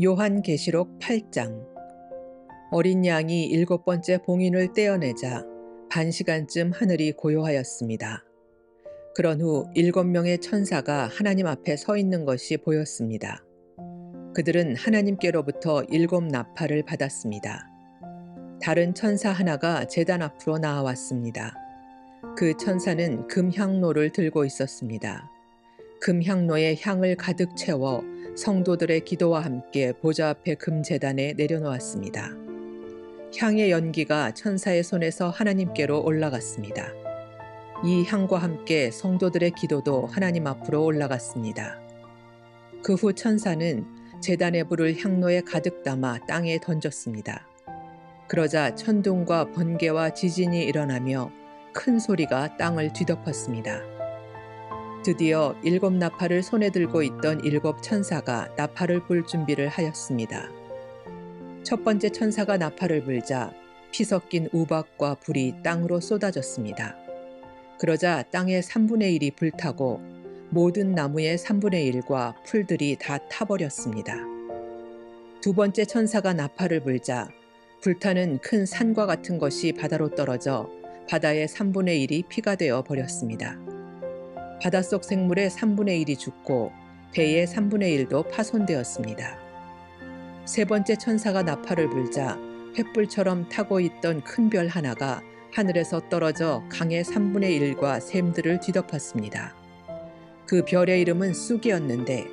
요한계시록 8장. 어린 양이 7번째 봉인을 떼어내자 반시간쯤 하늘이 고요하였습니다. 그런 후 7명의 천사가 하나님 앞에 서 있는 것이 보였습니다. 그들은 하나님께로부터 7나팔을 받았습니다. 다른 천사 하나가 제단 앞으로 나아왔습니다. 그 천사는 금향로를 들고 있었습니다. 금향로에 향을 가득 채워 성도들의 기도와 함께 보좌 앞에 금제단에 내려놓았습니다. 향의 연기가 천사의 손에서 하나님께로 올라갔습니다. 이 향과 함께 성도들의 기도도 하나님 앞으로 올라갔습니다. 그 후 천사는 제단의 불을 향로에 가득 담아 땅에 던졌습니다. 그러자 천둥과 번개와 지진이 일어나며 큰 소리가 땅을 뒤덮었습니다. 드디어 7나팔을 손에 들고 있던 7천사가 나팔을 불 준비를 하였습니다. 첫 번째 천사가 나팔을 불자 피 섞인 우박과 불이 땅으로 쏟아졌습니다. 그러자 땅의 3분의 1이 불타고 모든 나무의 3분의 1과 풀들이 다 타버렸습니다. 두 번째 천사가 나팔을 불자 불타는 큰 산과 같은 것이 바다로 떨어져 바다의 3분의 1이 피가 되어 버렸습니다. 바닷속 생물의 3분의 1이 죽고 배의 3분의 1도 파손되었습니다. 세 번째 천사가 나팔을 불자 횃불처럼 타고 있던 큰 별 하나가 하늘에서 떨어져 강의 3분의 1과 샘들을 뒤덮었습니다. 그 별의 이름은 쑥이었는데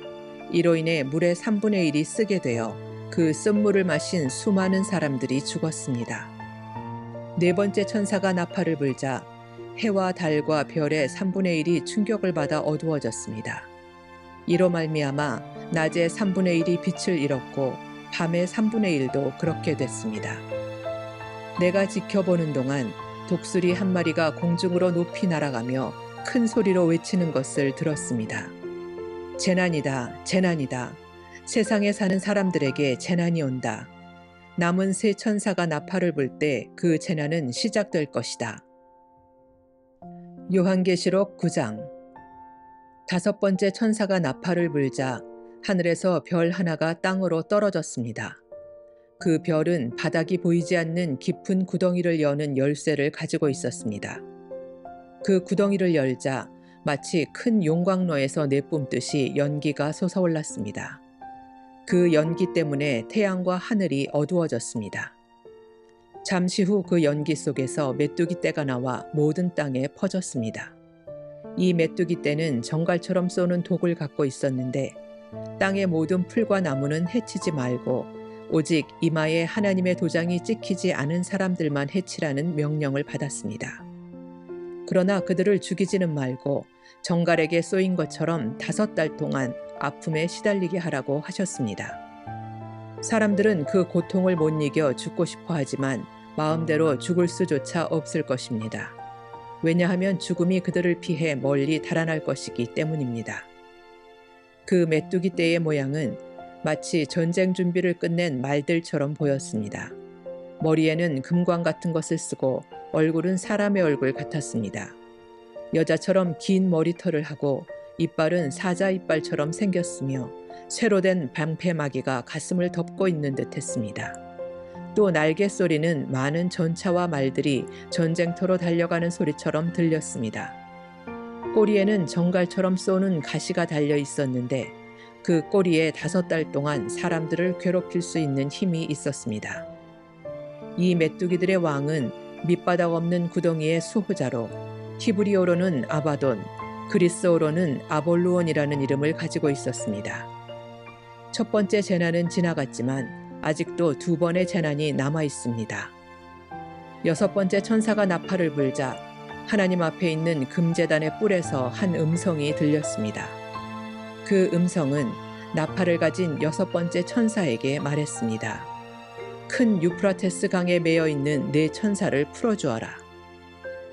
이로 인해 물의 3분의 1이 쓰게 되어 그 쓴물을 마신 수많은 사람들이 죽었습니다. 네 번째 천사가 나팔을 불자 해와 달과 별의 3분의 1이 충격을 받아 어두워졌습니다. 이로 말미암아 낮의 3분의 1이 빛을 잃었고 밤의 3분의 1도 그렇게 됐습니다. 내가 지켜보는 동안 독수리 한 마리가 공중으로 높이 날아가며 큰 소리로 외치는 것을 들었습니다. 재난이다, 재난이다. 세상에 사는 사람들에게 재난이 온다. 남은 세 천사가 나팔을 불 때 그 재난은 시작될 것이다. 요한계시록 9장. 다섯 번째 천사가 나팔을 불자 하늘에서 별 하나가 땅으로 떨어졌습니다. 그 별은 바닥이 보이지 않는 깊은 구덩이를 여는 열쇠를 가지고 있었습니다. 그 구덩이를 열자 마치 큰 용광로에서 내뿜듯이 연기가 솟아올랐습니다. 그 연기 때문에 태양과 하늘이 어두워졌습니다. 잠시 후 그 연기 속에서 메뚜기 떼가 나와 모든 땅에 퍼졌습니다. 이 메뚜기 떼는 정갈처럼 쏘는 독을 갖고 있었는데 땅의 모든 풀과 나무는 해치지 말고 오직 이마에 하나님의 도장이 찍히지 않은 사람들만 해치라는 명령을 받았습니다. 그러나 그들을 죽이지는 말고 정갈에게 쏘인 것처럼 5달 동안 아픔에 시달리게 하라고 하셨습니다. 사람들은 그 고통을 못 이겨 죽고 싶어 하지만 마음대로 죽을 수조차 없을 것입니다. 왜냐하면 죽음이 그들을 피해 멀리 달아날 것이기 때문입니다. 그 메뚜기 떼의 모양은 마치 전쟁 준비를 끝낸 말들처럼 보였습니다. 머리에는 금광 같은 것을 쓰고 얼굴은 사람의 얼굴 같았습니다. 여자처럼 긴 머리털을 하고 이빨은 사자 이빨처럼 생겼으며 쇠로 된 방패마개가 가슴을 덮고 있는 듯 했습니다. 또 날개 소리는 많은 전차와 말들이 전쟁터로 달려가는 소리처럼 들렸습니다. 꼬리에는 정갈처럼 쏘는 가시가 달려 있었는데 그 꼬리에 5달 동안 사람들을 괴롭힐 수 있는 힘이 있었습니다. 이 메뚜기들의 왕은 밑바닥 없는 구덩이의 수호자로 히브리어로는 아바돈, 그리스어로는 아볼루온이라는 이름을 가지고 있었습니다. 첫 번째 재난은 지나갔지만 아직도 2번의 재난이 남아 있습니다. 6번째 천사가 나팔을 불자 하나님 앞에 있는 금제단의 뿔에서 한 음성이 들렸습니다. 그 음성은 나팔을 가진 6번째 천사에게 말했습니다. 큰 유프라테스 강에 매여 있는 네 천사를 풀어주어라.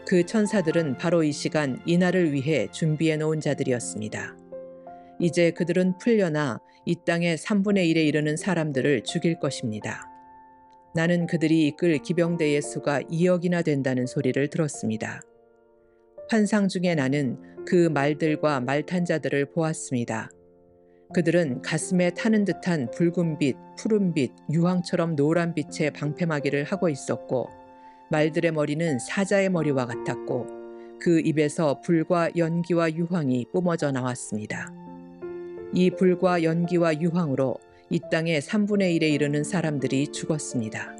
그 천사들은 바로 이 시간 이 날을 위해 준비해 놓은 자들이었습니다. 이제 그들은 풀려나 이 땅의 3분의 1에 이르는 사람들을 죽일 것입니다. 나는 그들이 이끌 기병대의 수가 2억이나 된다는 소리를 들었습니다. 환상 중에 나는 그 말들과 말탄 자들을 보았습니다. 그들은 가슴에 타는 듯한 붉은빛, 푸른빛, 유황처럼 노란 빛의 방패막이를 하고 있었고 말들의 머리는 사자의 머리와 같았고 그 입에서 불과 연기와 유황이 뿜어져 나왔습니다. 이 불과 연기와 유황으로 이 땅의 3분의 1에 이르는 사람들이 죽었습니다.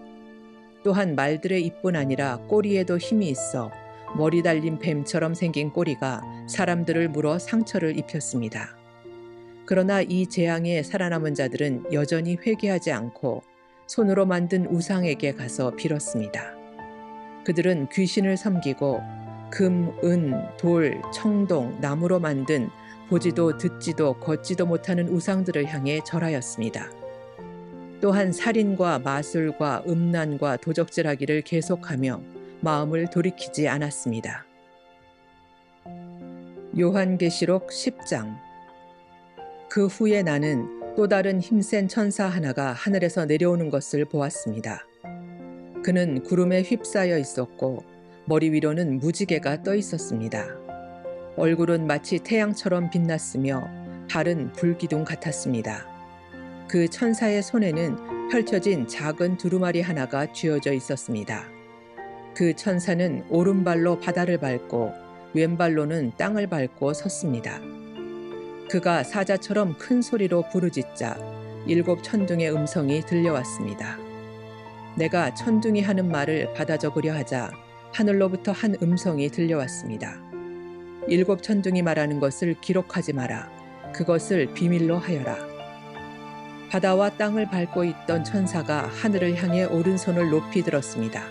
또한 말들의 입뿐 아니라 꼬리에도 힘이 있어 머리 달린 뱀처럼 생긴 꼬리가 사람들을 물어 상처를 입혔습니다. 그러나 이 재앙에 살아남은 자들은 여전히 회개하지 않고 손으로 만든 우상에게 가서 빌었습니다. 그들은 귀신을 섬기고 금, 은, 돌, 청동, 나무로 만든 보지도 듣지도 걷지도 못하는 우상들을 향해 절하였습니다. 또한 살인과 마술과 음란과 도적질하기를 계속하며 마음을 돌이키지 않았습니다. 요한계시록 10장. 그 후에 나는 또 다른 힘센 천사 하나가 하늘에서 내려오는 것을 보았습니다. 그는 구름에 휩싸여 있었고 머리 위로는 무지개가 떠 있었습니다. 얼굴은 마치 태양처럼 빛났으며 발은 불기둥 같았습니다. 그 천사의 손에는 펼쳐진 작은 두루마리 하나가 쥐어져 있었습니다. 그 천사는 오른발로 바다를 밟고 왼발로는 땅을 밟고 섰습니다. 그가 사자처럼 큰 소리로 부르짖자 7 천둥의 음성이 들려왔습니다. 내가 천둥이 하는 말을 받아 적으려 하자 하늘로부터 한 음성이 들려왔습니다. 7 천둥이 말하는 것을 기록하지 마라. 그것을 비밀로 하여라. 바다와 땅을 밟고 있던 천사가 하늘을 향해 오른손을 높이 들었습니다.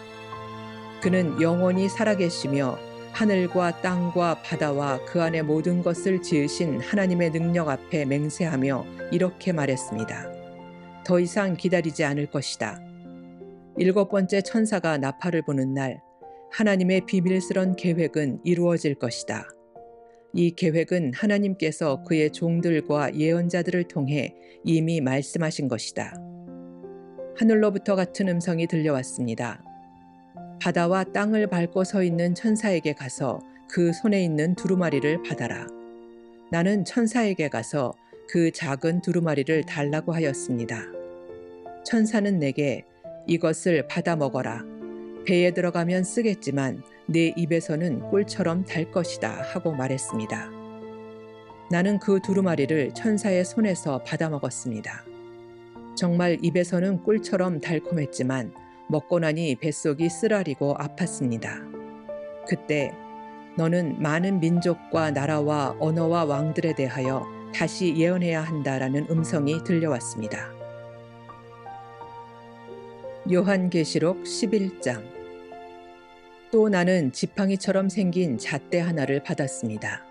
그는 영원히 살아계시며 하늘과 땅과 바다와 그 안의 모든 것을 지으신 하나님의 능력 앞에 맹세하며 이렇게 말했습니다. 더 이상 기다리지 않을 것이다. 7번째 천사가 나팔을 부는 날 하나님의 비밀스런 계획은 이루어질 것이다. 이 계획은 하나님께서 그의 종들과 예언자들을 통해 이미 말씀하신 것이다. 하늘로부터 같은 음성이 들려왔습니다. 바다와 땅을 밟고 서 있는 천사에게 가서 그 손에 있는 두루마리를 받아라. 나는 천사에게 가서 그 작은 두루마리를 달라고 하였습니다. 천사는 내게 이것을 받아 먹어라. 배에 들어가면 쓰겠지만 내 입에서는 꿀처럼 달 것이다 하고 말했습니다. 나는 그 두루마리를 천사의 손에서 받아 먹었습니다. 정말 입에서는 꿀처럼 달콤했지만 먹고 나니 뱃속이 쓰라리고 아팠습니다. 그때 너는 많은 민족과 나라와 언어와 왕들에 대하여 다시 예언해야 한다라는 음성이 들려왔습니다. 요한계시록 11장. 또 나는 지팡이처럼 생긴 잣대 하나를 받았습니다.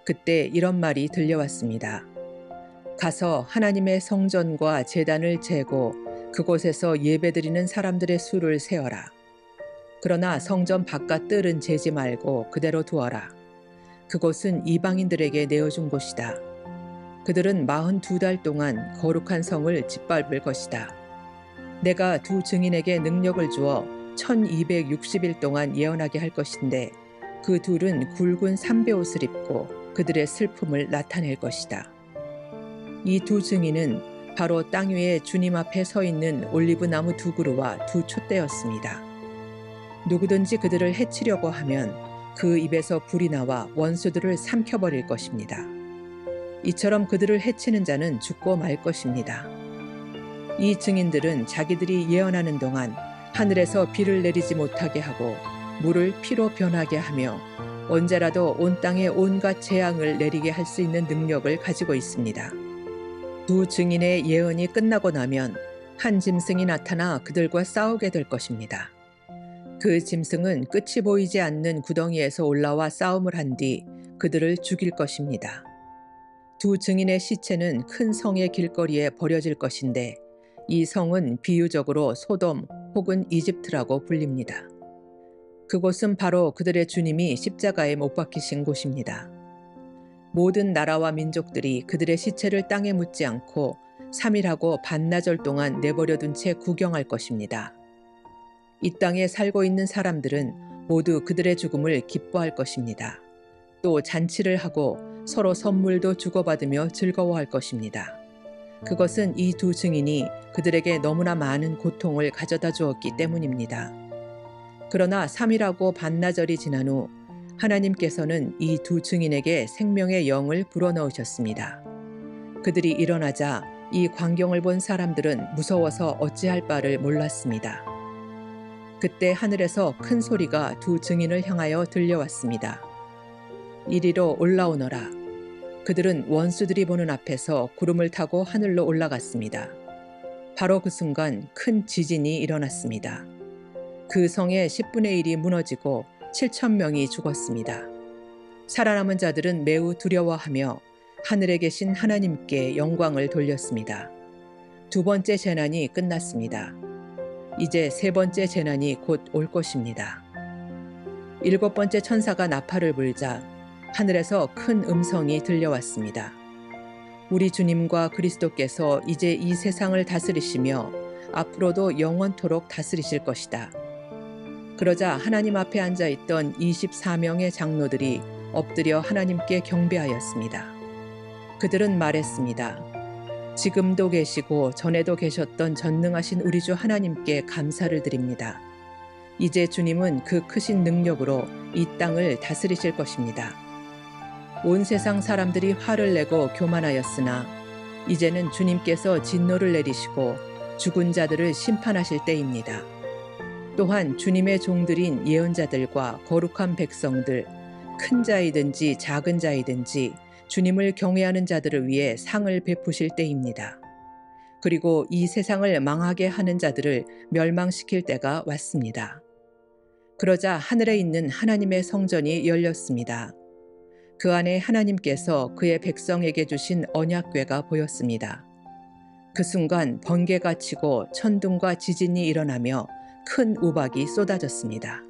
그때 이런 말이 들려왔습니다. 가서 하나님의 성전과 제단을 재고 그곳에서 예배드리는 사람들의 수를 세어라. 그러나 성전 바깥 뜰은 재지 말고 그대로 두어라. 그곳은 이방인들에게 내어준 곳이다. 그들은 42달 동안 거룩한 성을 짓밟을 것이다. 내가 두 증인에게 능력을 주어 1260일 동안 예언하게 할 것인데 그 둘은 굵은 삼배옷을 입고 그들의 슬픔을 나타낼 것이다. 이 두 증인은 바로 땅 위에 주님 앞에 서 있는 올리브나무 2그루와 2 촛대였습니다. 누구든지 그들을 해치려고 하면 그 입에서 불이 나와 원수들을 삼켜버릴 것입니다. 이처럼 그들을 해치는 자는 죽고 말 것입니다. 이 증인들은 자기들이 예언하는 동안 하늘에서 비를 내리지 못하게 하고 물을 피로 변하게 하며 언제라도 온 땅에 온갖 재앙을 내리게 할 수 있는 능력을 가지고 있습니다. 두 증인의 예언이 끝나고 나면 한 짐승이 나타나 그들과 싸우게 될 것입니다. 그 짐승은 끝이 보이지 않는 구덩이에서 올라와 싸움을 한 뒤 그들을 죽일 것입니다. 두 증인의 시체는 큰 성의 길거리에 버려질 것인데 이 성은 비유적으로 소돔 혹은 이집트라고 불립니다. 그곳은 바로 그들의 주님이 십자가에 못 박히신 곳입니다. 모든 나라와 민족들이 그들의 시체를 땅에 묻지 않고 3일하고 반나절 동안 내버려둔 채 구경할 것입니다. 이 땅에 살고 있는 사람들은 모두 그들의 죽음을 기뻐할 것입니다. 또 잔치를 하고 서로 선물도 주고받으며 즐거워할 것입니다. 그것은 이 두 증인이 그들에게 너무나 많은 고통을 가져다 주었기 때문입니다. 그러나 3일하고 반나절이 지난 후 하나님께서는 이 두 증인에게 생명의 영을 불어넣으셨습니다. 그들이 일어나자 이 광경을 본 사람들은 무서워서 어찌할 바를 몰랐습니다. 그때 하늘에서 큰 소리가 두 증인을 향하여 들려왔습니다. 이리로 올라오너라. 그들은 원수들이 보는 앞에서 구름을 타고 하늘로 올라갔습니다. 바로 그 순간 큰 지진이 일어났습니다. 그 성의 10분의 1이 무너지고 7천 명이 죽었습니다. 살아남은 자들은 매우 두려워하며 하늘에 계신 하나님께 영광을 돌렸습니다. 두 번째 재난이 끝났습니다. 이제 세 번째 재난이 곧 올 것입니다. 일곱 번째 천사가 나팔을 불자 하늘에서 큰 음성이 들려왔습니다. 우리 주님과 그리스도께서 이제 이 세상을 다스리시며 앞으로도 영원토록 다스리실 것이다. 그러자 하나님 앞에 앉아있던 24명의 장로들이 엎드려 하나님께 경배하였습니다. 그들은 말했습니다. 지금도 계시고 전에도 계셨던 전능하신 우리 주 하나님께 감사를 드립니다. 이제 주님은 그 크신 능력으로 이 땅을 다스리실 것입니다. 온 세상 사람들이 화를 내고 교만하였으나 이제는 주님께서 진노를 내리시고 죽은 자들을 심판하실 때입니다. 또한 주님의 종들인 예언자들과 거룩한 백성들, 큰 자이든지 작은 자이든지 주님을 경외하는 자들을 위해 상을 베푸실 때입니다. 그리고 이 세상을 망하게 하는 자들을 멸망시킬 때가 왔습니다. 그러자 하늘에 있는 하나님의 성전이 열렸습니다. 그 안에 하나님께서 그의 백성에게 주신 언약궤가 보였습니다. 그 순간 번개가 치고 천둥과 지진이 일어나며 큰 우박이 쏟아졌습니다.